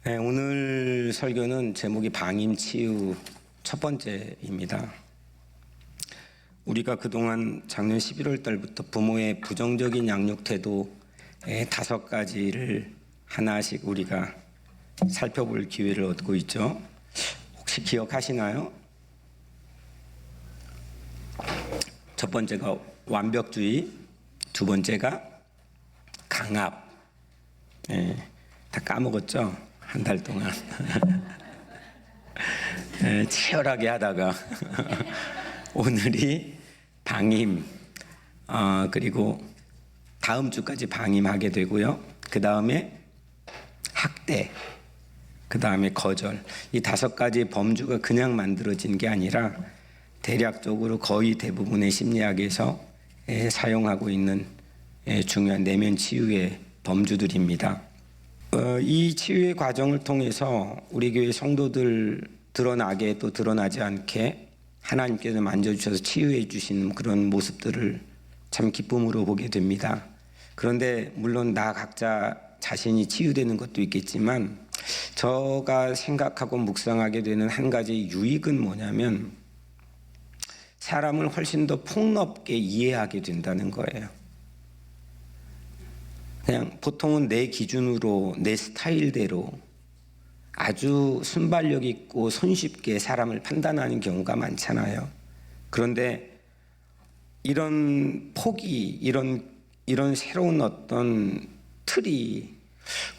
네, 오늘 설교는 제목이 방임치유 첫 번째입니다. 우리가 그동안 작년 11월 달부터 부모의 부정적인 양육 태도의 5가지를 하나씩 우리가 살펴볼 기회를 얻고 있죠. 혹시 기억하시나요? 첫 번째가 완벽주의, 두 번째가 강압. 네, 다 까먹었죠? 한 달 동안 치열하게 하다가 오늘이 방임, 그리고 다음 주까지 방임하게 되고요. 그 다음에 학대, 그 다음에 거절. 이 5가지 범주가 그냥 만들어진 게 아니라 대략적으로 거의 대부분의 심리학에서 사용하고 있는 중요한 내면 치유의 범주들입니다. 이 치유의 과정을 통해서 우리 교회 성도들 드러나게 또 드러나지 않게 하나님께서 만져주셔서 치유해 주시는 그런 모습들을 참 기쁨으로 보게 됩니다. 그런데 물론 나 각자 자신이 치유되는 것도 있겠지만 제가 생각하고 묵상하게 되는 한 가지 유익은 뭐냐면 사람을 훨씬 더 폭넓게 이해하게 된다는 거예요. 그냥 보통은 내 기준으로 내 스타일대로 아주 순발력 있고 손쉽게 사람을 판단하는 경우가 많잖아요. 그런데 이런 폭이 이런 새로운 어떤 틀이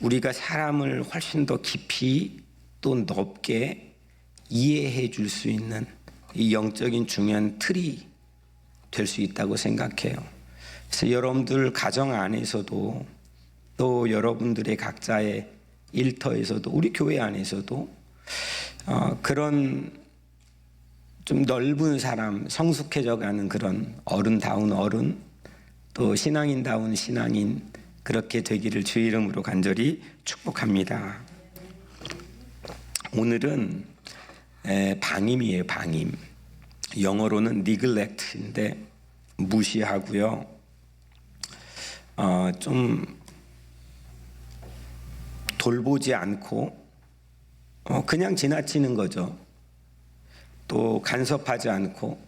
우리가 사람을 훨씬 더 깊이 또 넓게 이해해 줄 수 있는 이 영적인 중요한 틀이 될 수 있다고 생각해요. 그래서 여러분들 가정 안에서도 또 여러분들의 각자의 일터에서도 우리 교회 안에서도 그런 좀 넓은 사람, 성숙해져 가는 그런 어른다운 어른, 또 신앙인다운 신앙인 그렇게 되기를 주의 이름으로 간절히 축복합니다. 오늘은 방임이에요. 방임. 영어로는 neglect인데 무시하고요. 좀 돌보지 않고 그냥 지나치는 거죠. 또 간섭하지 않고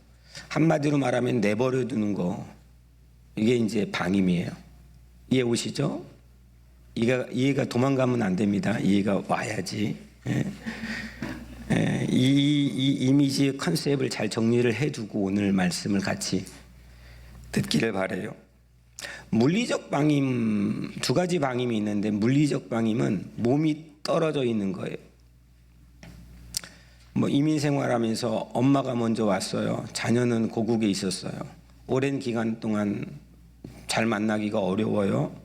한마디로 말하면 내버려 두는 거, 이게 이제 방임이에요. 이해 오시죠? 이해가 도망가면 안 됩니다. 이해가 와야지. 이 이미지의 컨셉을 잘 정리를 해두고 오늘 말씀을 같이 듣기를 바라요. 물리적 방임, 2가지 방임이 있는데 물리적 방임은 몸이 떨어져 있는 거예요. 이민 생활하면서 엄마가 먼저 왔어요. 자녀는 고국에 있었어요. 오랜 기간 동안 잘 만나기가 어려워요.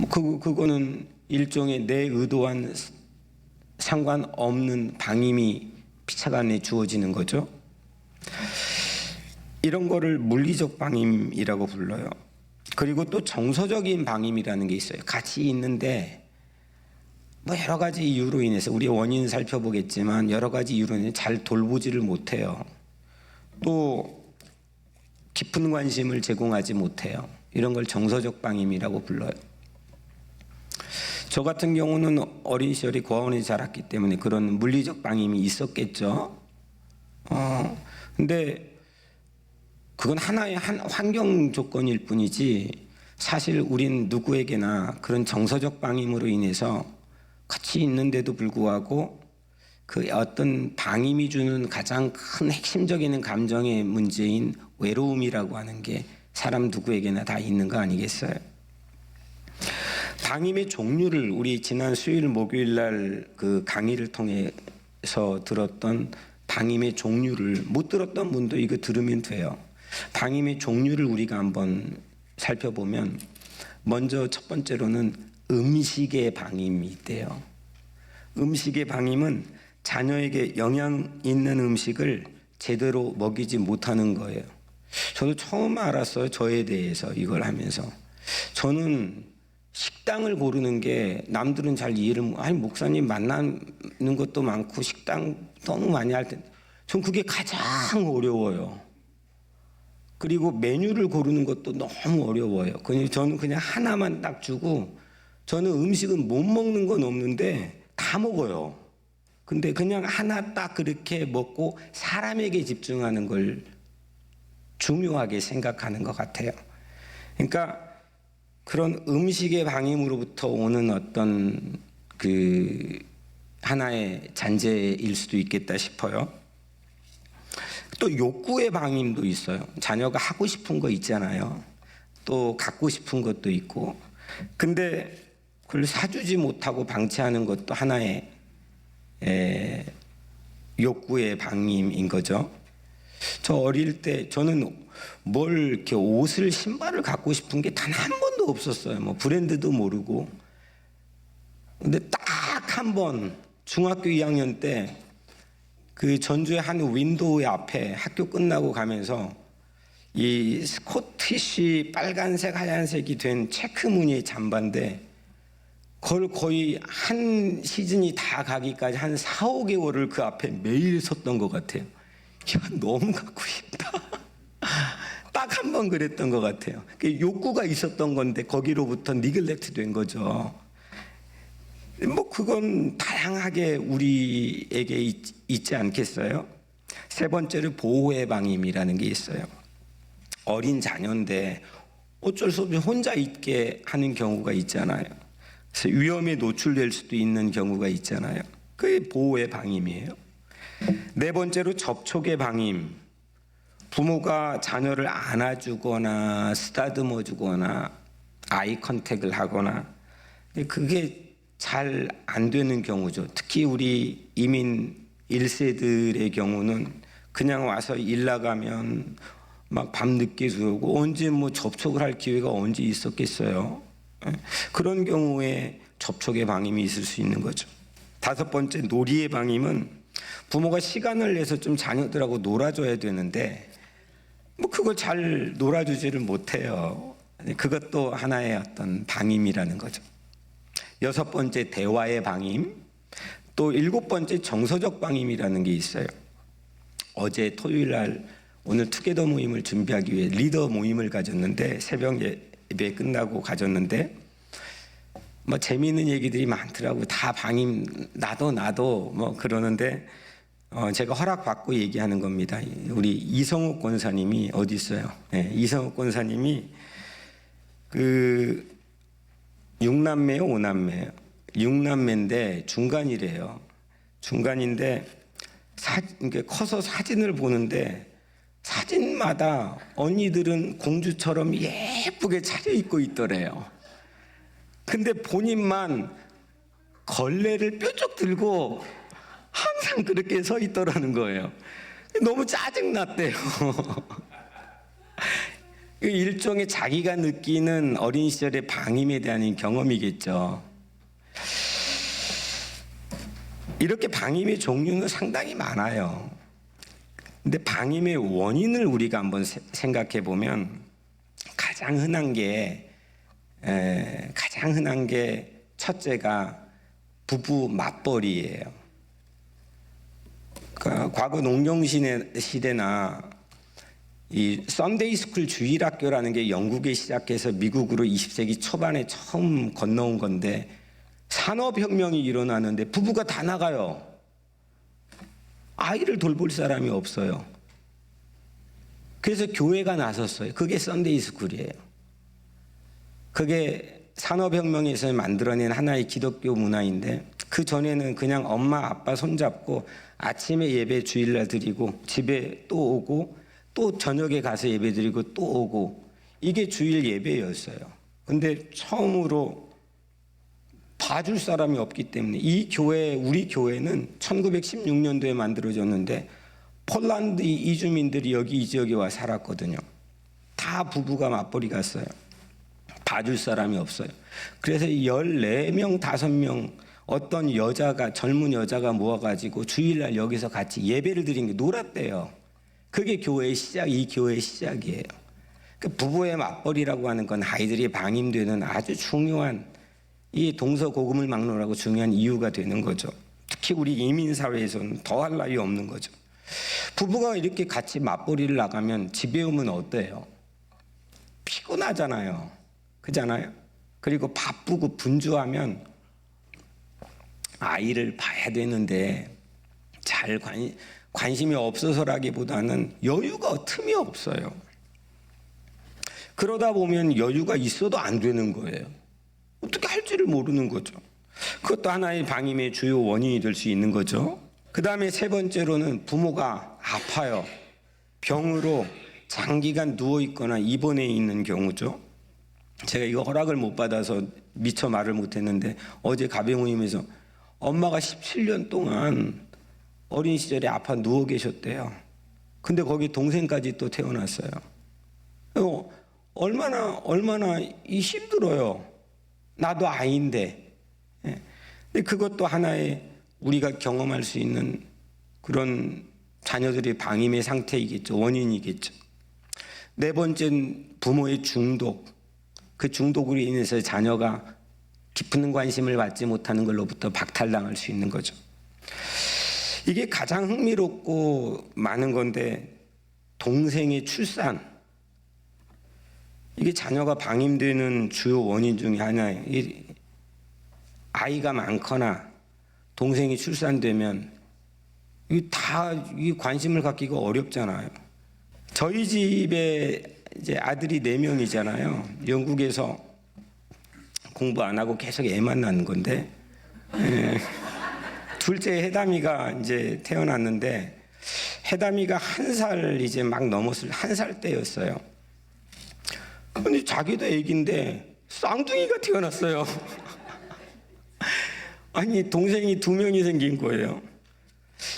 그거는 일종의 내 의도와는 상관없는 방임이 피차간에 주어지는 거죠. 이런 거를 물리적 방임이라고 불러요. 그리고 또 정서적인 방임이라는 게 있어요. 같이 있는데 여러 가지 이유로 인해서 우리 원인 살펴보겠지만 여러 가지 이유로 인해서 잘 돌보지를 못해요. 또 깊은 관심을 제공하지 못해요. 이런 걸 정서적 방임이라고 불러요. 저 같은 경우는 어린 시절에 고아원에서 자랐기 때문에 그런 물리적 방임이 있었겠죠. 근데 그건 하나의 환경 조건일 뿐이지 사실 우린 누구에게나 그런 정서적 방임으로 인해서 같이 있는데도 불구하고 그 어떤 방임이 주는 가장 큰 핵심적인 감정의 문제인 외로움이라고 하는 게 사람 누구에게나 다 있는 거 아니겠어요? 방임의 종류를 우리 지난 수요일 목요일 날 그 강의를 통해서 들었던 방임의 종류를 못 들었던 분도 이거 들으면 돼요. 방임의 종류를 우리가 한번 살펴보면 먼저 첫 번째로는 음식의 방임이 있대요. 음식의 방임은 자녀에게 영양 있는 음식을 제대로 먹이지 못하는 거예요. 저도 처음 알았어요. 저에 대해서 이걸 하면서. 저는 식당을 고르는 게 남들은 잘 이해를 목사님 만나는 것도 많고 식당 너무 많이 할 텐데 전 그게 가장 어려워요. 그리고 메뉴를 고르는 것도 너무 어려워요. 저는 그냥 하나만 딱 주고 저는 음식은 못 먹는 건 없는데 다 먹어요. 근데 그냥 하나 딱 그렇게 먹고 사람에게 집중하는 걸 중요하게 생각하는 것 같아요. 그러니까 그런 음식의 방임으로부터 오는 어떤 그 하나의 잔재일 수도 있겠다 싶어요. 또 욕구의 방임도 있어요. 자녀가 하고 싶은 거 있잖아요. 또 갖고 싶은 것도 있고. 근데 그걸 사주지 못하고 방치하는 것도 하나의 욕구의 방임인 거죠. 저 어릴 때 저는 뭘 이렇게 옷을 신발을 갖고 싶은 게 단 한 번도 없었어요. 뭐 브랜드도 모르고. 근데 딱 한 번 중학교 2학년 때 그 전주의 한 윈도우의 앞에 학교 끝나고 가면서 이 스코티시 빨간색 하얀색이 된 체크 무늬의 잠바인데 그걸 거의 한 시즌이 다 가기까지 한 4, 5개월을 그 앞에 매일 섰던 것 같아요. 야, 너무 갖고 싶다. 딱 한 번 그랬던 것 같아요. 욕구가 있었던 건데 거기로부터 니글렉트 된 거죠. 뭐 그건 다양하게 우리에게 있지 않겠어요? 세 번째로 보호의 방임이라는 게 있어요. 어린 자녀인데 어쩔 수 없이 혼자 있게 하는 경우가 있잖아요. 그래서 위험에 노출될 수도 있는 경우가 있잖아요. 그게 보호의 방임이에요. 네 번째로 접촉의 방임. 부모가 자녀를 안아주거나 쓰다듬어 주거나 아이 컨택을 하거나 그게 잘 안 되는 경우죠. 특히 우리 이민 1세들의 경우는 그냥 와서 일 나가면 막 밤늦게 들어오고 언제 뭐 접촉을 할 기회가 언제 있었겠어요. 그런 경우에 접촉의 방임이 있을 수 있는 거죠. 다섯 번째 놀이의 방임은 부모가 시간을 내서 좀 자녀들하고 놀아줘야 되는데 뭐 그걸 잘 놀아주지를 못해요. 그것도 하나의 어떤 방임이라는 거죠. 여섯 번째 대화의 방임, 또 일곱 번째 정서적 방임이라는 게 있어요. 어제 토요일 날 오늘 투게더 모임을 준비하기 위해 리더 모임을 가졌는데 새벽 예배 끝나고 가졌는데 뭐 재미있는 얘기들이 많더라고요. 다 방임 나도 뭐 그러는데 제가 허락받고 얘기하는 겁니다. 우리 이성욱 권사님이 어디 있어요? 네, 이성욱 권사님이 그 6남매요, 5남매요. 6남매인데 중간이래요. 중간인데 커서 사진을 보는데 사진마다 언니들은 공주처럼 예쁘게 차려입고 있더래요. 근데 본인만 걸레를 뾰족 들고 항상 그렇게 서 있더라는 거예요. 너무 짜증났대요. 일종의 자기가 느끼는 어린 시절의 방임에 대한 경험이겠죠. 이렇게 방임의 종류는 상당히 많아요. 근데 방임의 원인을 우리가 한번 생각해 보면 가장 흔한 게 첫째가 부부 맞벌이예요. 그러니까 과거 농경 시대나 이 썬데이 스쿨 주일학교라는 게 영국에 시작해서 미국으로 20세기 초반에 처음 건너온 건데 산업혁명이 일어나는데 부부가 다 나가요. 아이를 돌볼 사람이 없어요. 그래서 교회가 나섰어요. 그게 썬데이 스쿨이에요. 그게 산업혁명에서 만들어낸 하나의 기독교 문화인데 그 전에는 그냥 엄마 아빠 손잡고 아침에 예배 주일날 드리고 집에 또 오고 또 저녁에 가서 예배 드리고 또 오고 이게 주일 예배였어요. 근데 처음으로 봐줄 사람이 없기 때문에 우리 교회는 1916년도에 만들어졌는데 폴란드 이주민들이 이 지역에 와 살았거든요. 다 부부가 맞벌이 갔어요. 봐줄 사람이 없어요. 그래서 14명, 5명 어떤 젊은 여자가 모아가지고 주일날 여기서 같이 예배를 드린 게 놀았대요. 그게 교회의 이 교회의 시작이에요. 부부의 맞벌이라고 하는 건 아이들이 방임되는 아주 중요한 이 동서고금을 막론하고 중요한 이유가 되는 거죠. 특히 우리 이민사회에서는 더할 나위 없는 거죠. 부부가 이렇게 같이 맞벌이를 나가면 집에 오면 어때요? 피곤하잖아요. 그렇잖아요. 그리고 바쁘고 분주하면 아이를 봐야 되는데 잘 관심이 없어서라기보다는 여유가 틈이 없어요. 그러다 보면 여유가 있어도 안 되는 거예요. 어떻게 할지를 모르는 거죠. 그것도 하나의 방임의 주요 원인이 될 수 있는 거죠. 그 다음에 세 번째로는 부모가 아파요. 병으로 장기간 누워있거나 입원해 있는 경우죠. 제가 이거 허락을 못 받아서 미처 말을 못했는데 어제 가병모임에서 엄마가 17년 동안 어린 시절에 아파 누워 계셨대요. 근데 거기 동생까지 또 태어났어요. 얼마나 힘들어요. 나도 아이인데. 근데 그것도 하나의 우리가 경험할 수 있는 그런 자녀들의 방임의 상태이겠죠. 원인이겠죠. 네 번째는 부모의 중독. 그 중독으로 인해서 자녀가 깊은 관심을 받지 못하는 걸로부터 박탈당할 수 있는 거죠. 이게 가장 흥미롭고 많은 건데 동생의 출산. 이게 자녀가 방임되는 주요 원인 중에 하나예요. 아이가 많거나 동생이 출산되면 이 관심을 갖기가 어렵잖아요. 저희 집에 이제 아들이 4명이잖아요. 영국에서 공부 안 하고 계속 애만 낳는 건데, 둘째 해담이가 이제 태어났는데, 해담이가 1살 이제 막 넘었을 1살 때였어요. 근데 자기도 애기인데 쌍둥이가 태어났어요. 아니, 동생이 2명이 생긴 거예요.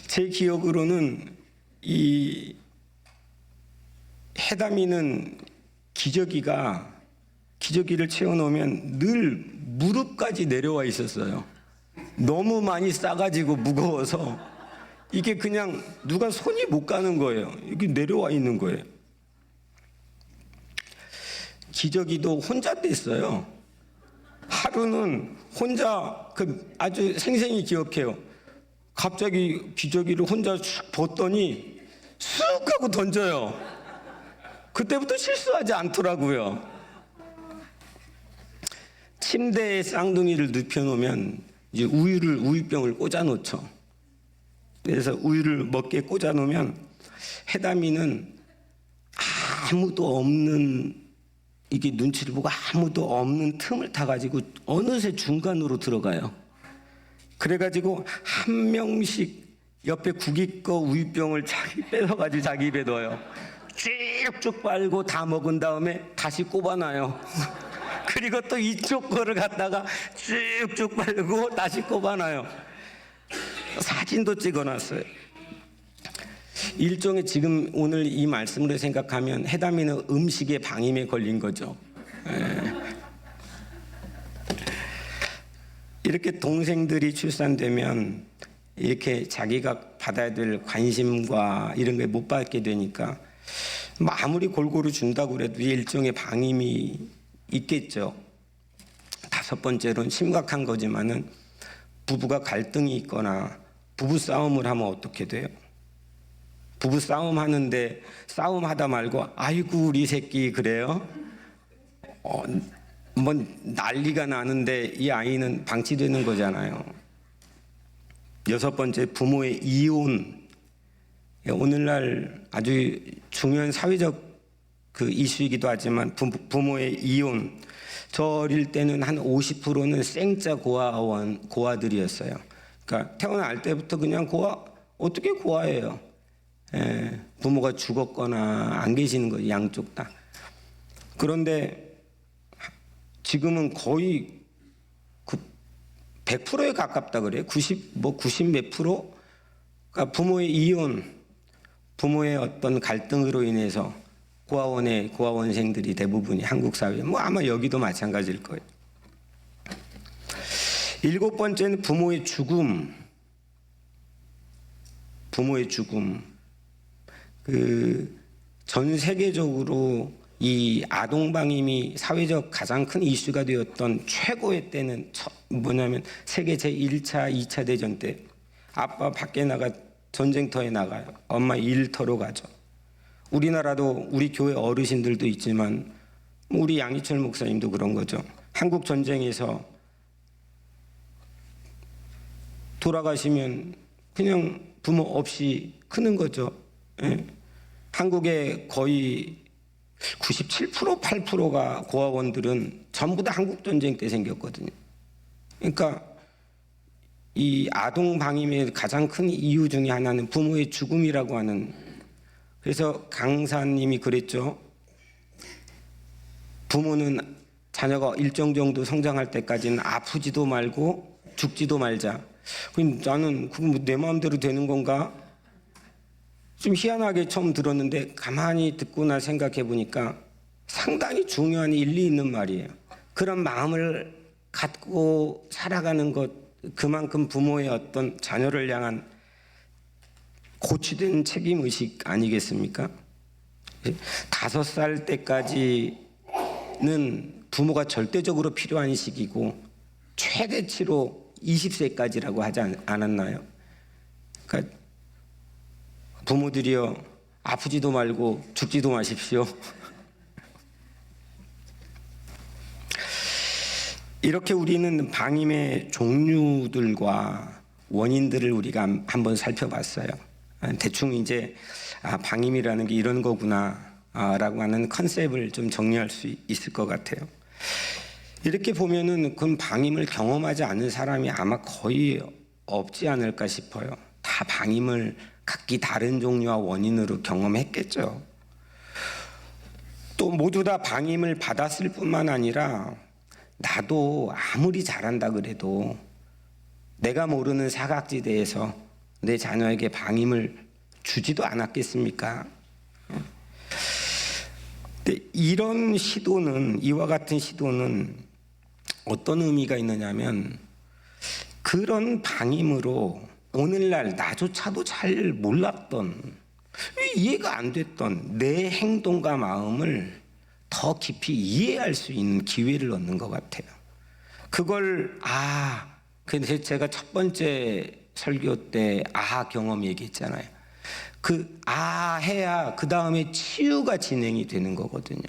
제 기억으로는 이 해담이는 기저귀를 채워놓으면 늘 무릎까지 내려와 있었어요. 너무 많이 싸가지고 무거워서 이게 그냥 누가 손이 못 가는 거예요. 이게 내려와 있는 거예요. 기저귀도 혼자 뗐어요. 하루는 혼자 아주 생생히 기억해요. 갑자기 기저귀를 혼자 쑥 벗더니 쑥 하고 던져요. 그때부터 실수하지 않더라고요. 침대에 쌍둥이를 눕혀놓으면 이제 우유병을 꽂아놓죠. 그래서 우유를 먹게 꽂아놓으면 해담이는 아무도 없는, 이게 눈치를 보고 아무도 없는 틈을 타가지고 어느새 중간으로 들어가요. 그래가지고 한 명씩 옆에 국이 거 우유병을 뺏어가지고 자기 입에 넣어요. 쭉쭉 빨고 다 먹은 다음에 다시 꼽아놔요. 그리고 또 이쪽 거를 갖다가 쭉쭉 빨고 다시 꼽아놔요. 사진도 찍어놨어요. 일종의 지금 오늘 이 말씀으로 생각하면 해담이는 음식의 방임에 걸린 거죠. 이렇게 동생들이 출산되면 이렇게 자기가 받아야 될 관심과 이런 게 못 받게 되니까 아무리 골고루 준다고 그래도 일종의 방임이 있겠죠. 5번째로는 심각한 거지만은 부부가 갈등이 있거나 부부 싸움을 하면 어떻게 돼요? 부부 싸움 하는데 싸움하다 말고 아이고 우리 새끼 그래요? 뭐 난리가 나는데 이 아이는 방치되는 거잖아요. 6번째, 부모의 이혼. 오늘날 아주 중요한 사회적 그 이슈이기도 하지만 부모의 이혼. 저 어릴 때는 한 50%는 생자 고아들이었어요. 그러니까 태어날 때부터 그냥 어떻게 고아예요? 부모가 죽었거나 안 계시는 거예요, 양쪽 다. 그런데 지금은 거의 100%에 가깝다 그래요. 90 몇 프로가 부모의 이혼, 부모의 어떤 갈등으로 인해서 고아원생들이 대부분이 한국 사회, 아마 여기도 마찬가지일 거예요. 7번째는 부모의 죽음. 부모의 죽음. 전 세계적으로 이 아동방임이 사회적 가장 큰 이슈가 되었던 최고의 때는 뭐냐면 세계 제1차, 2차 대전 때 아빠 밖에 전쟁터에 나가요. 엄마 일터로 가죠. 우리나라도 우리 교회 어르신들도 있지만 우리 양희철 목사님도 그런 거죠. 한국 전쟁에서 돌아가시면 그냥 부모 없이 크는 거죠. 예. 한국의 거의 97%, 8%가 고아원들은 전부 다 한국 전쟁 때 생겼거든요. 그러니까 이 아동 방임의 가장 큰 이유 중에 하나는 부모의 죽음이라고 하는. 그래서 강사님이 그랬죠. 부모는 자녀가 일정 정도 성장할 때까지는 아프지도 말고 죽지도 말자. 나는 그거 내 마음대로 되는 건가? 좀 희한하게 처음 들었는데 가만히 듣고나 생각해 보니까 상당히 중요한 일리 있는 말이에요. 그런 마음을 갖고 살아가는 것, 그만큼 부모의 어떤 자녀를 향한 고취된 책임의식 아니겠습니까? 5살 때까지는 부모가 절대적으로 필요한 시기고 최대치로 20세까지라고 하지 않았나요? 그러니까 부모들이여 아프지도 말고 죽지도 마십시오. 이렇게 우리는 방임의 종류들과 원인들을 우리가 한번 살펴봤어요. 대충 이제 방임이라는 게 이런 거구나 라고 하는 컨셉을 좀 정리할 수 있을 것 같아요. 이렇게 보면은 그 방임을 경험하지 않은 사람이 아마 거의 없지 않을까 싶어요. 다 방임을 각기 다른 종류와 원인으로 경험했겠죠. 또 모두 다 방임을 받았을 뿐만 아니라 나도 아무리 잘한다 그래도 내가 모르는 사각지대에서 내 자녀에게 방임을 주지도 않았겠습니까? 근데 이런 시도는, 이와 같은 시도는 어떤 의미가 있느냐면 그런 방임으로 오늘날 나조차도 잘 몰랐던, 이해가 안 됐던 내 행동과 마음을 더 깊이 이해할 수 있는 기회를 얻는 것 같아요. 그걸 그래서 제가 첫 번째 설교 때 경험 얘기했잖아요. 그 해야 그 다음에 치유가 진행이 되는 거거든요.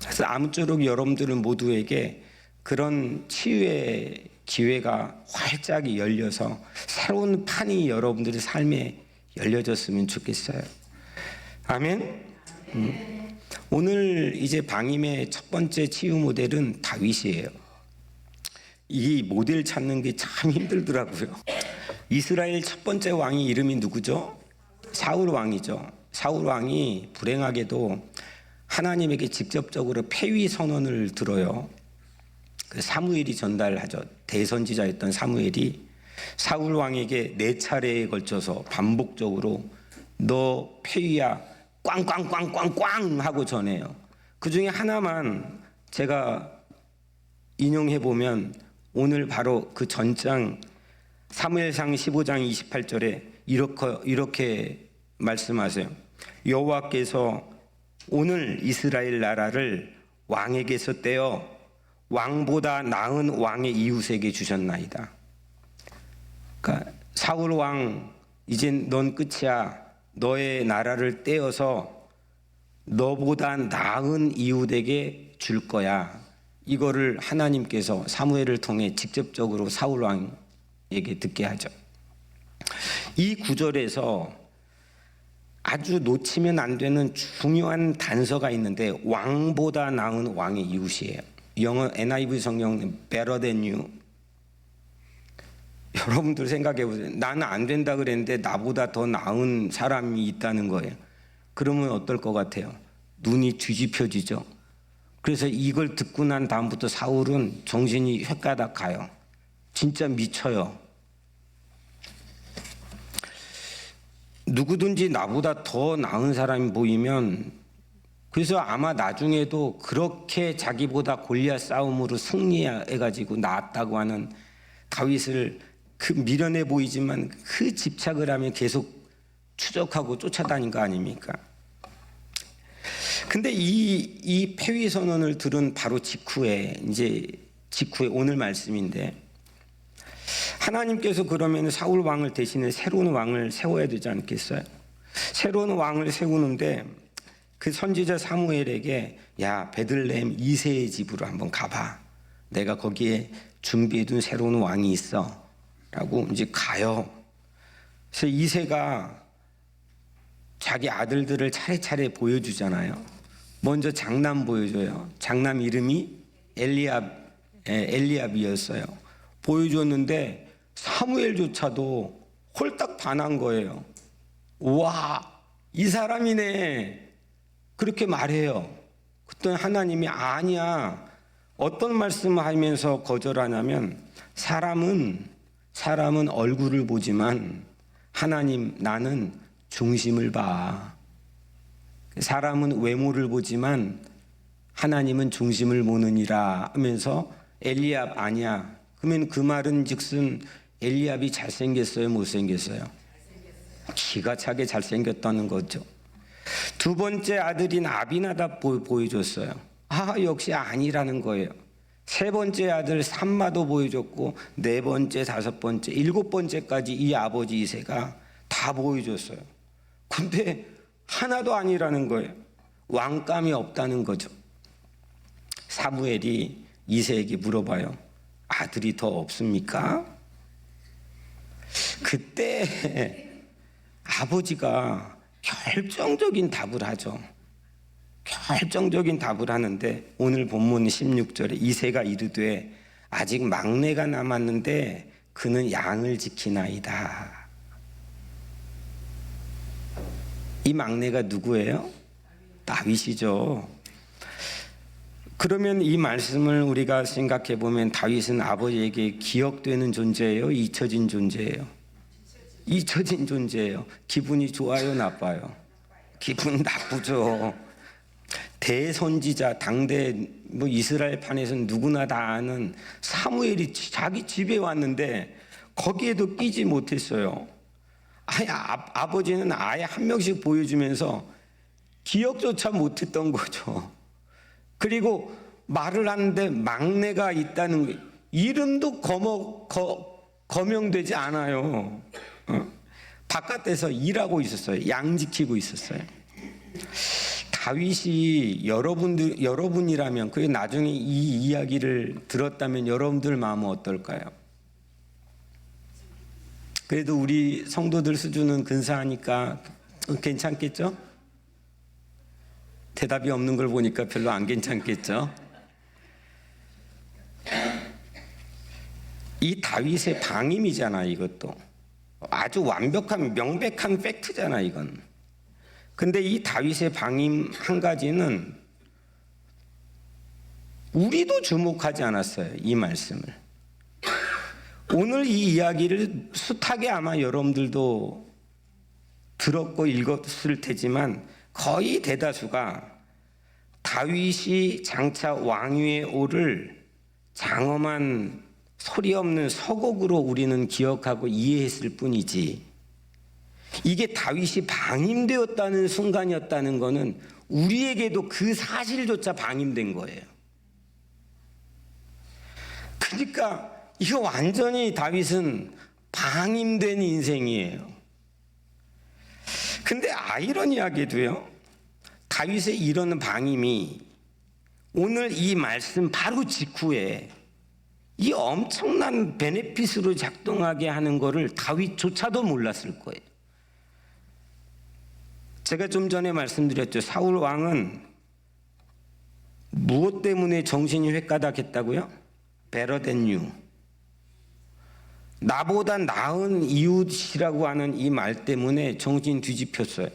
그래서 아무쪼록 여러분들은 모두에게 그런 치유의 기회가 활짝 열려서 새로운 판이 여러분들의 삶에 열려졌으면 좋겠어요. 아멘. 오늘 이제 방임의 첫 번째 치유 모델은 다윗이에요. 이 모델 찾는 게 참 힘들더라고요. 이스라엘 첫 번째 왕이 이름이 누구죠? 사울 왕이죠. 사울 왕이 불행하게도 하나님에게 직접적으로 폐위 선언을 들어요. 그 사무엘이 전달하죠. 대선지자였던 사무엘이 사울 왕에게 4차례에 걸쳐서 반복적으로 너 폐위야 꽝꽝꽝꽝꽝 하고 전해요. 그 중에 하나만 제가 인용해 보면 오늘 바로 그 전장 사무엘상 15장 28절에 이렇게 말씀하세요. 여호와께서 오늘 이스라엘 나라를 왕에게서 떼어 왕보다 나은 왕의 이웃에게 주셨나이다. 그러니까 사울 왕 이젠 넌 끝이야. 너의 나라를 떼어서 너보다 나은 이웃에게 줄 거야. 이거를 하나님께서 사무엘을 통해 직접적으로 사울 왕에게 듣게 하죠. 이 구절에서 아주 놓치면 안 되는 중요한 단서가 있는데 왕보다 나은 왕의 이웃이에요. 영어 NIV 성경은 better than you. 여러분들 생각해 보세요. 나는 안 된다 그랬는데 나보다 더 나은 사람이 있다는 거예요. 그러면 어떨 것 같아요? 눈이 뒤집혀지죠. 그래서 이걸 듣고 난 다음부터 사울은 정신이 횟가닥 가요. 진짜 미쳐요. 누구든지 나보다 더 나은 사람이 보이면, 그래서 아마 나중에도 그렇게 자기보다 골리앗 싸움으로 승리해가지고 나았다고 하는 다윗을 그 미련해 보이지만 그 집착을 하면 계속 추적하고 쫓아다닌 거 아닙니까? 근데 이 폐위 선언을 들은 바로 직후에 오늘 말씀인데, 하나님께서 그러면 사울 왕을 대신해 새로운 왕을 세워야 되지 않겠어요? 새로운 왕을 세우는데 그 선지자 사무엘에게 야 베들레헴 이새의 집으로 한번 가봐. 내가 거기에 준비해둔 새로운 왕이 있어. 라고 이제 가요. 그래서 이새가 자기 아들들을 차례차례 보여주잖아요. 먼저 장남 보여줘요. 장남 이름이 엘리압이었어요. 보여줬는데 사무엘조차도 홀딱 반한 거예요. 와, 이 사람이네. 그렇게 말해요. 그때 하나님이 아니야. 어떤 말씀을 하면서 거절하냐면 사람은 얼굴을 보지만 하나님 나는 중심을 봐. 사람은 외모를 보지만 하나님은 중심을 보느니라 하면서 엘리압 아니야. 그러면 그 말은 즉슨 엘리압이 잘생겼어요? 못생겼어요? 기가 차게 잘생겼다는 거죠. 두 번째 아들인 아비나답 보여줬어요. 역시 아니라는 거예요. 세 번째 아들 삼마도 보여줬고 네 번째, 다섯 번째, 일곱 번째까지 이 아버지 이새가 다 보여줬어요. 근데 하나도 아니라는 거예요. 왕감이 없다는 거죠. 사무엘이 이새에게 물어봐요. 아들이 더 없습니까? 그때 아버지가 결정적인 답을 하죠. 결정적인 답을 하는데 오늘 본문 16절에 이새가 이르되 아직 막내가 남았는데 그는 양을 지키나이다. 이 막내가 누구예요? 다윗이죠. 그러면 이 말씀을 우리가 생각해 보면 다윗은 아버지에게 기억되는 존재예요? 잊혀진 존재예요? 잊혀진 존재예요. 기분이 좋아요? 나빠요? 기분 나쁘죠. 대선지자 당대 이스라엘 판에서는 누구나 다 아는 사무엘이 자기 집에 왔는데 거기에도 끼지 못했어요. 아버지는 아예 한 명씩 보여주면서 기억조차 못했던 거죠. 그리고 말을 하는데 막내가 있다는 거, 이름도 거명되지 않아요. 바깥에서 일하고 있었어요. 양 지키고 있었어요. 다윗이 여러분이라면 그게 나중에 이 이야기를 들었다면 여러분들 마음은 어떨까요? 그래도 우리 성도들 수준은 근사하니까 괜찮겠죠? 대답이 없는 걸 보니까 별로 안 괜찮겠죠? 이 다윗의 방임이잖아. 이것도 아주 완벽한 명백한 팩트잖아. 이건. 근데 이 다윗의 방임 한 가지는 우리도 주목하지 않았어요. 이 말씀을. 오늘 이 이야기를 숱하게 아마 여러분들도 들었고 읽었을 테지만 거의 대다수가 다윗이 장차 왕위에 오를 장엄한 소리 없는 서곡으로 우리는 기억하고 이해했을 뿐이지, 이게 다윗이 방임되었다는 순간이었다는 것은 우리에게도 그 사실조차 방임된 거예요. 그러니까 이거 완전히 다윗은 방임된 인생이에요. 근데 아이러니하게도요, 다윗의 이런 방임이 오늘 이 말씀 바로 직후에 이 엄청난 베네핏으로 작동하게 하는 것을 다윗조차도 몰랐을 거예요. 제가 좀 전에 말씀드렸죠. 사울 왕은 무엇 때문에 정신이 획가닥했다고요? better than you. 나보다 나은 이웃이라고 하는 이 말 때문에 정신 뒤집혔어요.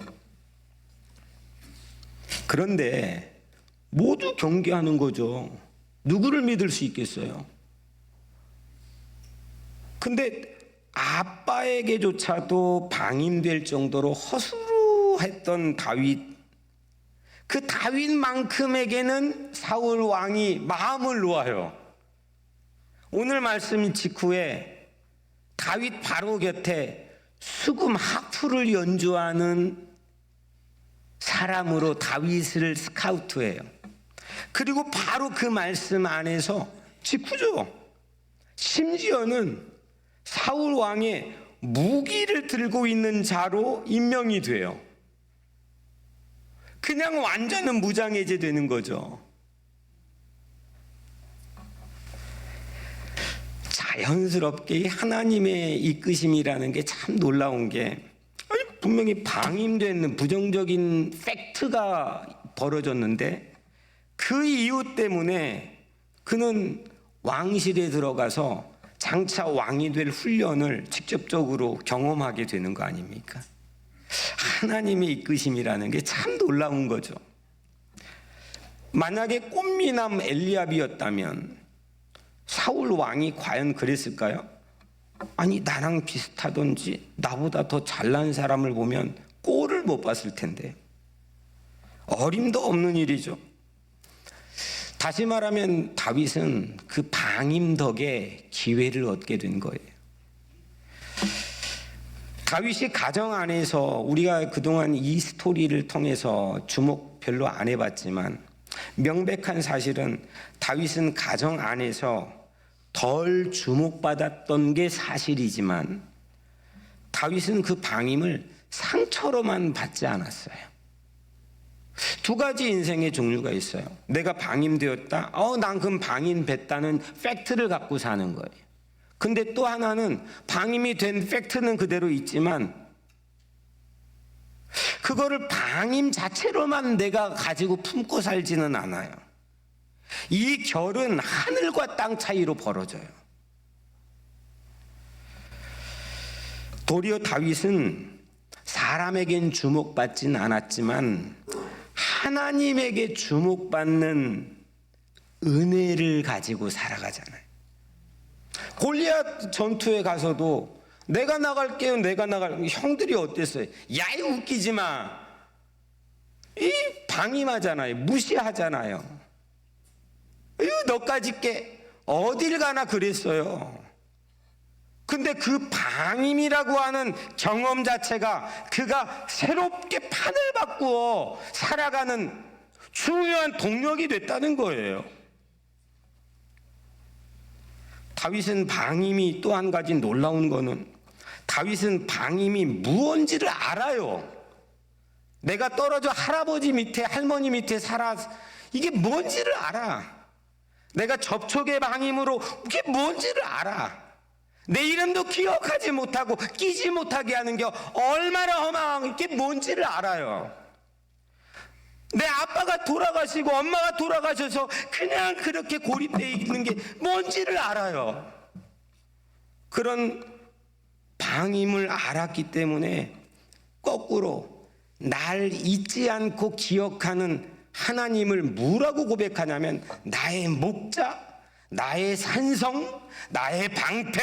그런데 모두 경계하는 거죠. 누구를 믿을 수 있겠어요? 근데 아빠에게조차도 방임될 정도로 허술했던 다윗, 그 다윗만큼에게는 사울 왕이 마음을 놓아요. 오늘 말씀 직후에 다윗 바로 곁에 수금 하프를 연주하는 사람으로 다윗을 스카우트해요. 그리고 바로 그 말씀 안에서 직후죠. 심지어는 사울 왕의 무기를 들고 있는 자로 임명이 돼요. 그냥 완전한 무장해제 되는 거죠. 자연스럽게 하나님의 이끄심이라는 게 참 놀라운 게, 분명히 방임되는 부정적인 팩트가 벌어졌는데 그 이유 때문에 그는 왕실에 들어가서 장차 왕이 될 훈련을 직접적으로 경험하게 되는 거 아닙니까? 하나님의 이끄심이라는 게 참 놀라운 거죠. 만약에 꽃미남 엘리압이었다면 사울 왕이 과연 그랬을까요? 아니, 나랑 비슷하던지 나보다 더 잘난 사람을 보면 꼴을 못 봤을 텐데. 어림도 없는 일이죠. 다시 말하면 다윗은 그 방임 덕에 기회를 얻게 된 거예요. 다윗이 가정 안에서, 우리가 그동안 이 스토리를 통해서 주목 별로 안 해봤지만 명백한 사실은 다윗은 가정 안에서 덜 주목받았던 게 사실이지만 다윗은 그 방임을 상처로만 받지 않았어요. 두 가지 인생의 종류가 있어요. 내가 방임되었다, 난 그럼 방임됐다는 팩트를 갖고 사는 거예요. 근데 또 하나는 방임이 된 팩트는 그대로 있지만 그거를 방임 자체로만 내가 가지고 품고 살지는 않아요. 이 결은 하늘과 땅 차이로 벌어져요. 도리어 다윗은 사람에겐 주목받진 않았지만 하나님에게 주목받는 은혜를 가지고 살아가잖아요. 골리앗 전투에 가서도 내가 나갈게요, 내가 나갈게요. 형들이 어땠어요? 야이, 웃기지 마. 이 방임하잖아요. 무시하잖아요. 너까지 게 어딜 가나 그랬어요. 근데 그 방임이라고 하는 경험 자체가 그가 새롭게 판을 바꾸어 살아가는 중요한 동력이 됐다는 거예요. 다윗은 방임이 또 한 가지 놀라운 거는, 다윗은 방임이 무언지를 알아요. 내가 떨어져 할아버지 밑에, 할머니 밑에 살아, 이게 뭔지를 알아. 내가 접촉의 방임으로 이게 뭔지를 알아. 내 이름도 기억하지 못하고 끼지 못하게 하는 게 얼마나 허망한 게 뭔지를 알아요. 내 아빠가 돌아가시고 엄마가 돌아가셔서 그냥 그렇게 고립되어 있는 게 뭔지를 알아요. 그런 방임을 알았기 때문에 거꾸로 날 잊지 않고 기억하는 하나님을 뭐라고 고백하냐면 나의 목자, 나의 산성, 나의 방패,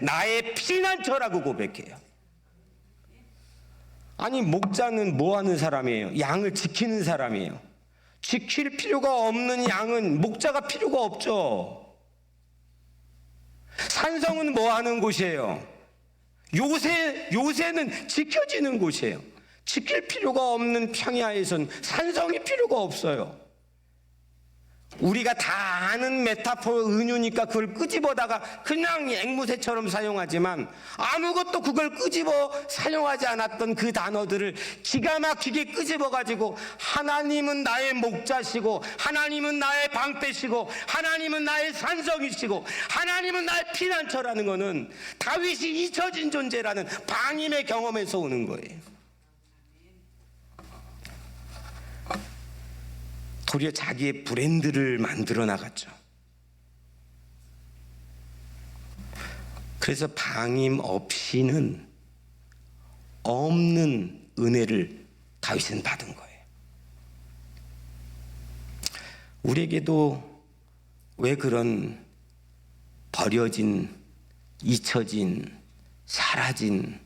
나의 피난처라고 고백해요. 아니, 목자는 뭐 하는 사람이에요? 양을 지키는 사람이에요. 지킬 필요가 없는 양은 목자가 필요가 없죠. 산성은 뭐 하는 곳이에요? 요새는 지켜지는 곳이에요. 지킬 필요가 없는 평야에선 산성이 필요가 없어요. 우리가 다 아는 메타포 은유니까 그걸 끄집어다가 그냥 앵무새처럼 사용하지만 아무것도 그걸 끄집어 사용하지 않았던 그 단어들을 기가 막히게 끄집어가지고 하나님은 나의 목자시고 하나님은 나의 방패시고 하나님은 나의 산성이시고 하나님은 나의 피난처라는 거는 다윗이 잊혀진 존재라는 방임의 경험에서 오는 거예요. 도리어 자기의 브랜드를 만들어 나갔죠. 그래서 방임 없이는 없는 은혜를 다윗은 받은 거예요. 우리에게도 왜 그런 버려진, 잊혀진, 사라진,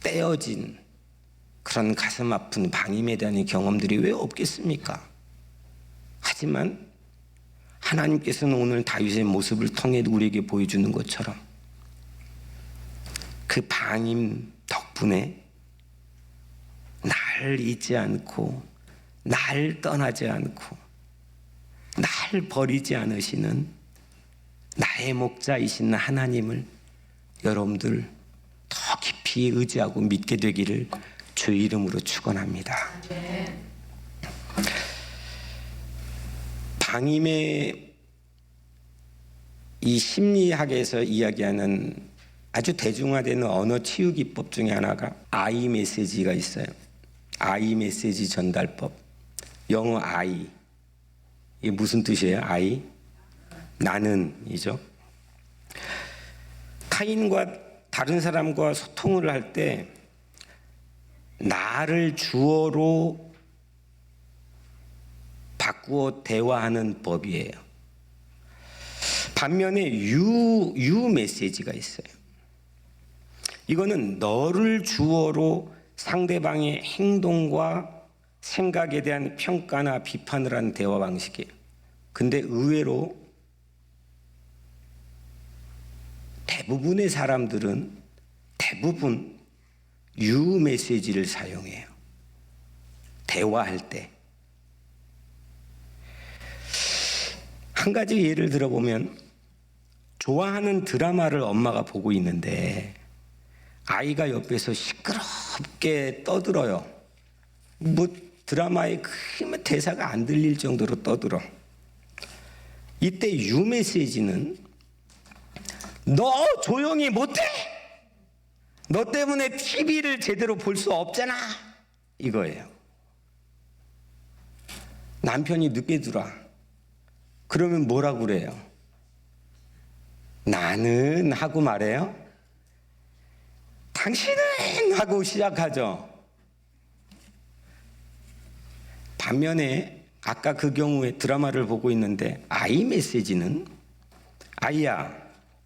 떼어진 그런 가슴 아픈 방임에 대한 경험들이 왜 없겠습니까? 하지만 하나님께서는 오늘 다윗의 모습을 통해 우리에게 보여주는 것처럼 그 방임 덕분에 날 잊지 않고 날 떠나지 않고 날 버리지 않으시는 나의 목자이신 하나님을 여러분들 더 깊이 의지하고 믿게 되기를 주의 이름으로 축원합니다. 방임의 이 심리학에서 이야기하는 아주 대중화되는 언어 치유 기법 중에 하나가 I 메시지가 있어요. I 메시지 전달법. 영어 I. 이게 무슨 뜻이에요? I? 나는이죠. 타인과 다른 사람과 소통을 할 때 나를 주어로 바꾸어 대화하는 법이에요. 반면에 you 메시지가 있어요. 이거는 너를 주어로 상대방의 행동과 생각에 대한 평가나 비판을 하는 대화 방식이에요. 근데 의외로 대부분의 사람들은 대부분 you 메시지를 사용해요. 대화할 때. 한 가지 예를 들어보면 좋아하는 드라마를 엄마가 보고 있는데 아이가 옆에서 시끄럽게 떠들어요. 뭐 드라마의 큰 대사가 안 들릴 정도로 떠들어. 이때 유 메시지는 너 조용히 못해? 너 때문에 TV를 제대로 볼 수 없잖아. 이거예요. 남편이 늦게 들어와. 그러면 뭐라고 그래요? 나는 하고 말해요. 당신은 하고 시작하죠. 반면에 아까 그 경우에 드라마를 보고 있는데 아이 메시지는 아이야,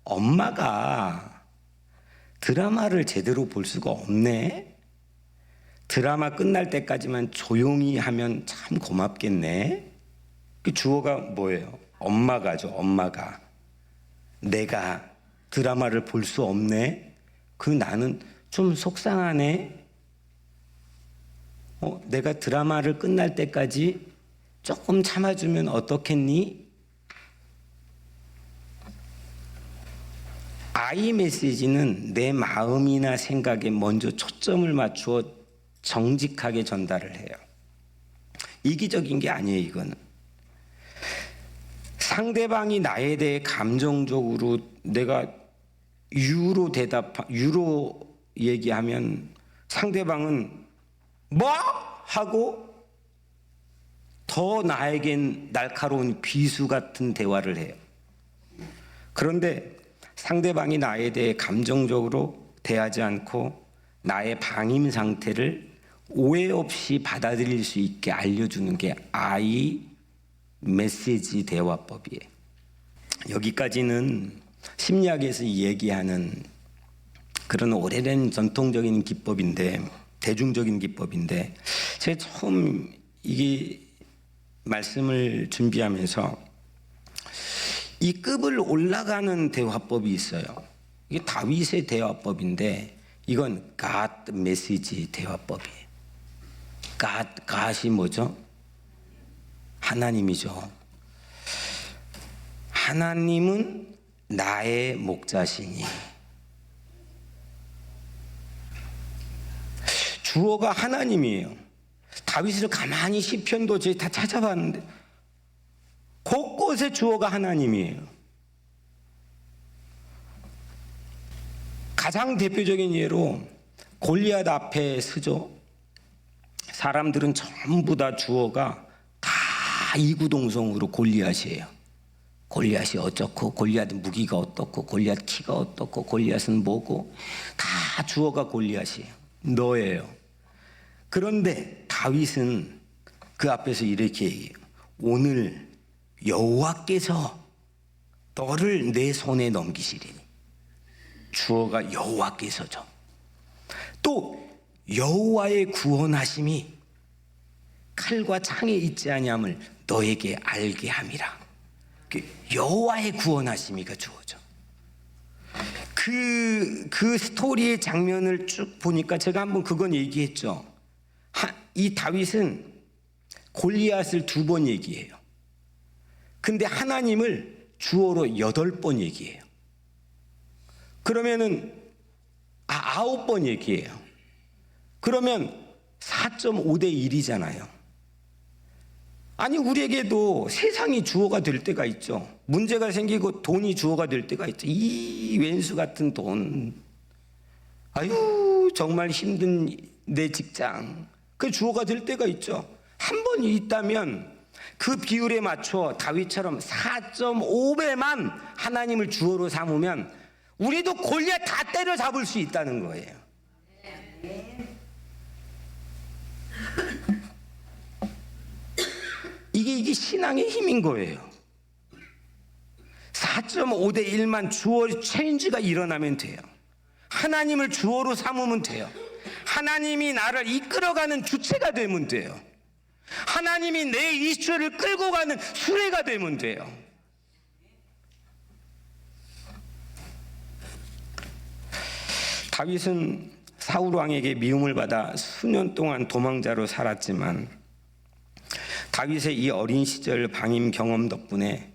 엄마가 드라마를 제대로 볼 수가 없네. 드라마 끝날 때까지만 조용히 하면 참 고맙겠네. 그 주어가 뭐예요? 엄마가죠. 엄마가. 내가 드라마를 볼 수 없네. 그 나는 좀 속상하네. 내가 드라마를 끝날 때까지 조금 참아주면 어떻겠니? 아이 메시지는 내 마음이나 생각에 먼저 초점을 맞추어 정직하게 전달을 해요. 이기적인 게 아니에요, 이거는. 상대방이 나에 대해 감정적으로 내가 유로 얘기하면 상대방은 뭐? 하고 더 나에겐 날카로운 비수 같은 대화를 해요. 그런데 상대방이 나에 대해 감정적으로 대하지 않고 나의 방임 상태를 오해 없이 받아들일 수 있게 알려주는 게 I 메시지 대화법이에요. 여기까지는 심리학에서 얘기하는 그런 오래된 전통적인 기법인데, 대중적인 기법인데, 제가 처음 이게 말씀을 준비하면서 이 급을 올라가는 대화법이 있어요. 이게 다윗의 대화법인데 이건 God 메시지 대화법이에요. God이 뭐죠? 하나님이죠. 하나님은 나의 목자시니. 주어가 하나님이에요. 다윗을 가만히 시편도 저희 다 찾아봤는데 곳곳에 주어가 하나님이에요. 가장 대표적인 예로 골리앗 앞에 서죠. 사람들은 전부 다 주어가 다 이구동성으로 골리앗이에요. 골리앗이 어쩌고, 골리앗 무기가 어떻고, 골리앗 키가 어떻고, 골리앗은 뭐고, 다 주어가 골리앗이에요. 너예요. 그런데 다윗은 그 앞에서 이렇게 얘기해요. 오늘 여호와께서 너를 내 손에 넘기시리니. 주어가 여호와께서죠. 또 여호와의 구원하심이 칼과 창에 있지 아니함을 너에게 알게 함이라. 여호와의 구원하심이가 주어죠. 그 스토리의 장면을 쭉 보니까 제가 한번 그건 얘기했죠. 이 다윗은 골리앗을 2번 얘기해요. 근데 하나님을 주어로 8번 얘기해요. 그러면은 9번 얘기해요. 그러면 4.5대 1이잖아요. 아니 우리에게도 세상이 주어가 될 때가 있죠. 문제가 생기고 돈이 주어가 될 때가 있죠. 이 왼수 같은 돈, 아유 정말 힘든 내 직장, 그 주어가 될 때가 있죠. 한 번 있다면 그 비율에 맞춰 다윗처럼 4.5배만 하나님을 주어로 삼으면 우리도 골리앗 다 때려잡을 수 있다는 거예요. 이게 신앙의 힘인 거예요. 4.5대 1만 주어 체인지가 일어나면 돼요. 하나님을 주어로 삼으면 돼요. 하나님이 나를 이끌어가는 주체가 되면 돼요. 하나님이 내 이슈를 끌고 가는 수레가 되면 돼요. 다윗은 사울 왕에게 미움을 받아 수년 동안 도망자로 살았지만 다윗의 이 어린 시절 방임 경험 덕분에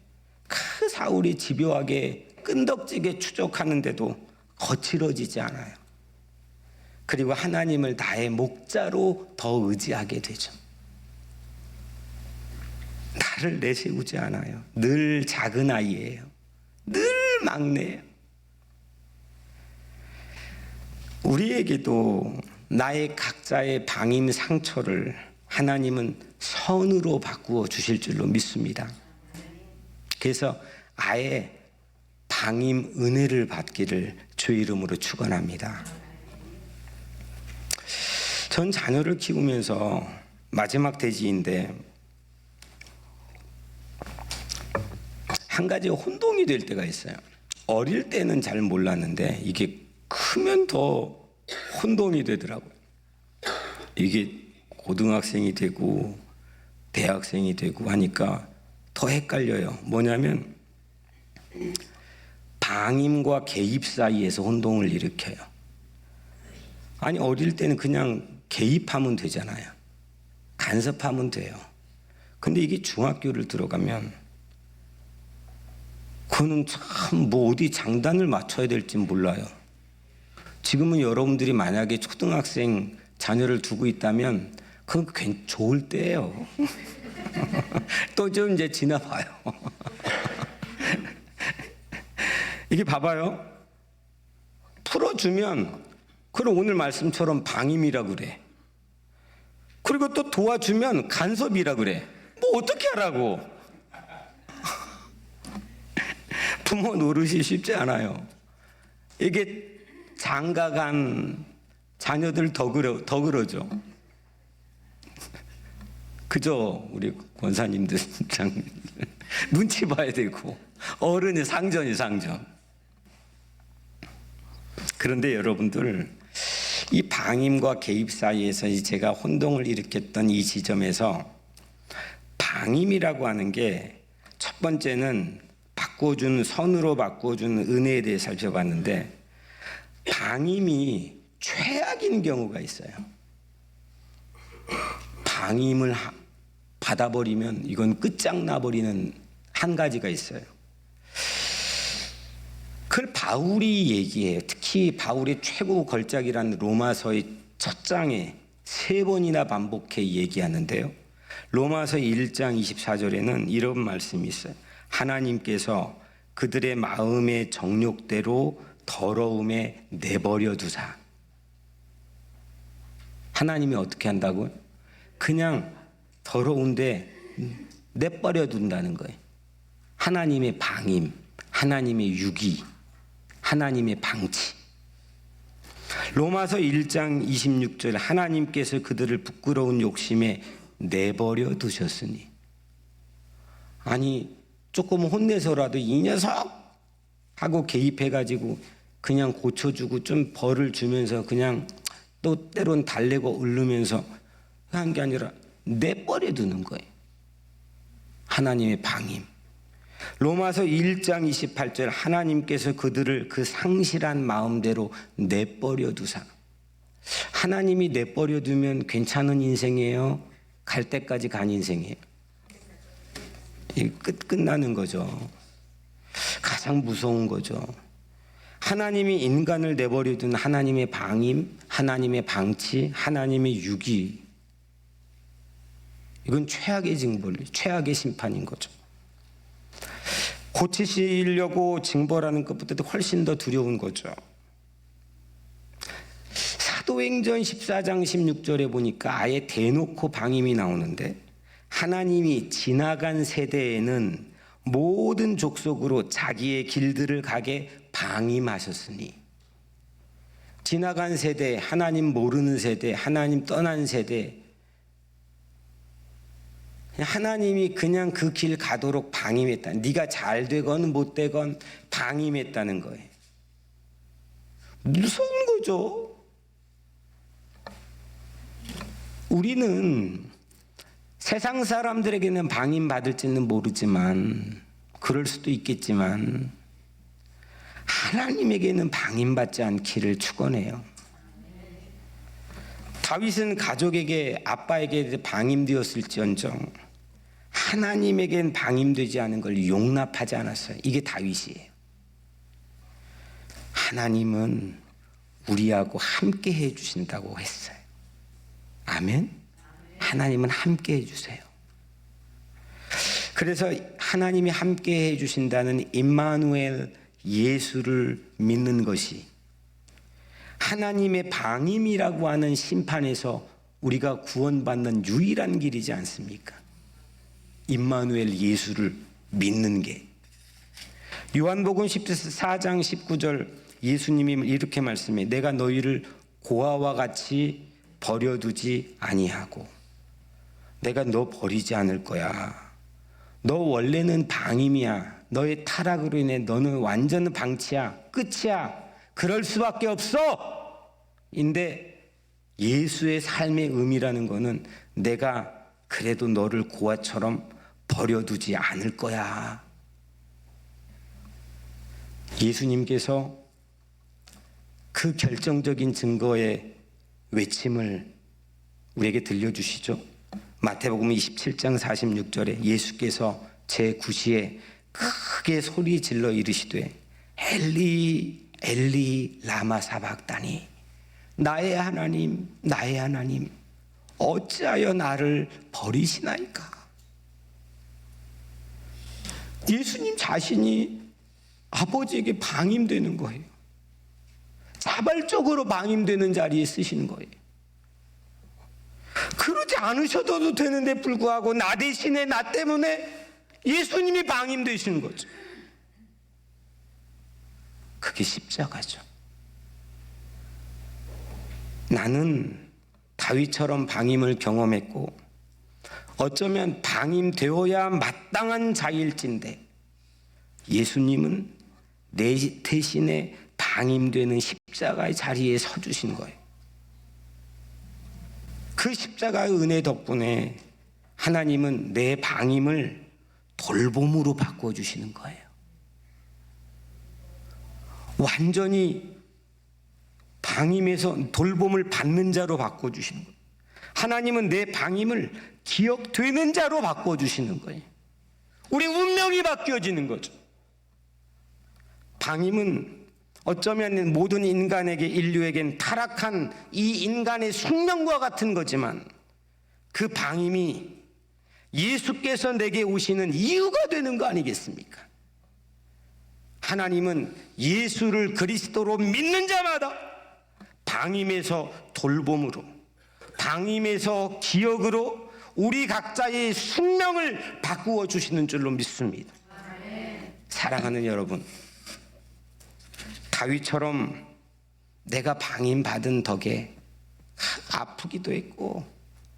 그 사울이 집요하게 끈덕지게 추적하는데도 거칠어지지 않아요. 그리고 하나님을 나의 목자로 더 의지하게 되죠. 나를 내세우지 않아요. 늘 작은 아이예요. 늘 막내예요. 우리에게도 나의 각자의 방임 상처를 하나님은 선으로 바꾸어 주실 줄로 믿습니다. 그래서 아예 방임 은혜를 받기를 주 이름으로 축원합니다. 전 자녀를 키우면서 마지막 돼지인데 한 가지 혼동이 될 때가 있어요. 어릴 때는 잘 몰랐는데 이게 크면 더 혼동이 되더라고요. 이게 고등학생이 되고 대학생이 되고 하니까 더 헷갈려요. 뭐냐면 방임과 개입 사이에서 혼동을 일으켜요. 아니 어릴 때는 그냥 개입하면 되잖아요. 간섭하면 돼요. 근데 이게 중학교를 들어가면 그거는 참 뭐 어디 장단을 맞춰야 될지 몰라요. 지금은 여러분들이 만약에 초등학생 자녀를 두고 있다면 그건 좋을 때예요. 또 좀 이제 지나봐요. 이게 봐봐요. 풀어주면 그럼 오늘 말씀처럼 방임이라 그래. 그리고 또 도와주면 간섭이라 그래. 뭐 어떻게 하라고. 부모 노릇이 쉽지 않아요. 이게 장가간 자녀들 더 그러죠. 그죠? 우리 권사님들 눈치 봐야 되고 어른이 상전이 상전. 그런데 여러분들 이 방임과 개입 사이에서 제가 혼동을 일으켰던 이 지점에서 방임이라고 하는 게 첫 번째는 바꿔준 선으로 바꿔준 은혜에 대해 살펴봤는데 방임이 최악인 경우가 있어요. 방임을 받아버리면 이건 끝장나버리는 한 가지가 있어요. 그걸 바울이 얘기해요. 특히 바울의 최고 걸작이라는 로마서의 첫 장에 3번이나 반복해 얘기하는데요. 로마서 1장 24절에는 이런 말씀이 있어요. 하나님께서 그들의 마음의 정욕대로 더러움에 내버려 두사. 하나님이 어떻게 한다고요? 그냥 더러운데 내버려 둔다는 거예요. 하나님의 방임, 하나님의 유기, 하나님의 방치. 로마서 1장 26절 하나님께서 그들을 부끄러운 욕심에 내버려 두셨으니. 아니 조금 혼내서라도 이 녀석 하고 개입해가지고 그냥 고쳐주고 좀 벌을 주면서 그냥 또 때론 달래고 울르면서 한 게 아니라 내버려 두는 거예요. 하나님의 방임. 로마서 1장 28절 하나님께서 그들을 그 상실한 마음대로 내버려 두사. 하나님이 내버려 두면 괜찮은 인생이에요? 갈 때까지 간 인생이에요? 끝나는 거죠. 가장 무서운 거죠. 하나님이 인간을 내버려 둔 하나님의 방임, 하나님의 방치, 하나님의 유기. 이건 최악의 징벌, 최악의 심판인 거죠. 고치시려고 징벌하는 것보다도 훨씬 더 두려운 거죠. 사도행전 14장 16절에 보니까 아예 대놓고 방임이 나오는데, 하나님이 지나간 세대에는 모든 족속으로 자기의 길들을 가게 방임하셨으니, 지나간 세대, 하나님 모르는 세대, 하나님 떠난 세대, 하나님이 그냥 그 길 가도록 방임했다. 네가 잘 되건 못 되건 방임했다는 거예요. 무서운 거죠. 우리는 세상 사람들에게는 방임받을지는 모르지만, 그럴 수도 있겠지만 하나님에게는 방임받지 않기를 축원해요. 다윗은 가족에게, 아빠에게 방임되었을지언정 하나님에겐 방임되지 않은 걸 용납하지 않았어요. 이게 다윗이에요. 하나님은 우리하고 함께 해주신다고 했어요. 아멘? 하나님은 함께 해주세요. 그래서 하나님이 함께 해주신다는 임마누엘 예수를 믿는 것이 하나님의 방임이라고 하는 심판에서 우리가 구원받는 유일한 길이지 않습니까? 임마누엘 예수를 믿는 게. 요한복음 14장 19절 예수님이 이렇게 말씀해, 내가 너희를 고아와 같이 버려두지 아니하고 내가 너 버리지 않을 거야. 너 원래는 방임이야. 너의 타락으로 인해 너는 완전 방치야. 끝이야. 그럴 수밖에 없어. 인데 예수의 삶의 의미라는 거는 내가 그래도 너를 고아처럼 버려두지 않을 거야. 예수님께서 그 결정적인 증거의 외침을 우리에게 들려주시죠. 마태복음 27장 46절에 예수께서 제9시에 크게 소리 질러 이르시되 엘리 엘리 라마 사박다니, 나의 하나님 나의 하나님 어찌하여 나를 버리시나이까. 예수님 자신이 아버지에게 방임되는 거예요. 자발적으로 방임되는 자리에 쓰시는 거예요. 그러지 않으셔도 되는데 불구하고 나 대신에, 나 때문에 예수님이 방임되시는 거죠. 그게 십자가죠. 나는 다윗처럼 방임을 경험했고 어쩌면 방임되어야 마땅한 자일진데 예수님은 내 대신에 방임되는 십자가의 자리에 서주신 거예요. 그 십자가의 은혜 덕분에 하나님은 내 방임을 돌봄으로 바꿔주시는 거예요. 완전히 방임에서 돌봄을 받는 자로 바꿔주시는 거예요. 하나님은 내 방임을 기억되는 자로 바꿔주시는 거예요. 우리 운명이 바뀌어지는 거죠. 방임은 어쩌면 모든 인간에게, 인류에겐 타락한 이 인간의 숙명과 같은 거지만 그 방임이 예수께서 내게 오시는 이유가 되는 거 아니겠습니까? 하나님은 예수를 그리스도로 믿는 자마다 방임에서 돌봄으로, 방임에서 기억으로 우리 각자의 숙명을 바꾸어 주시는 줄로 믿습니다. 사랑하는 여러분, 다윗처럼 내가 방임받은 덕에 아프기도 했고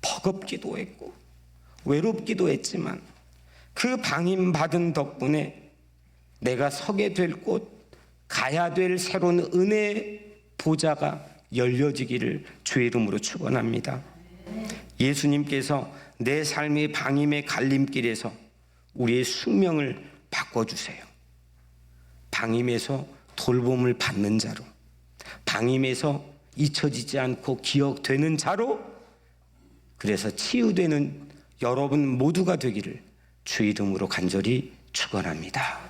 버겁기도 했고 외롭기도 했지만 그 방임받은 덕분에 내가 서게 될 곳, 가야 될 새로운 은혜의 보좌가 열려지기를 주의 이름으로 축원합니다. 예수님께서 내 삶의 방임의 갈림길에서 우리의 숙명을 바꿔주세요. 방임에서 돌봄을 받는 자로, 방임에서 잊혀지지 않고 기억되는 자로, 그래서 치유되는 여러분 모두가 되기를 주의 이름으로 간절히 축원합니다.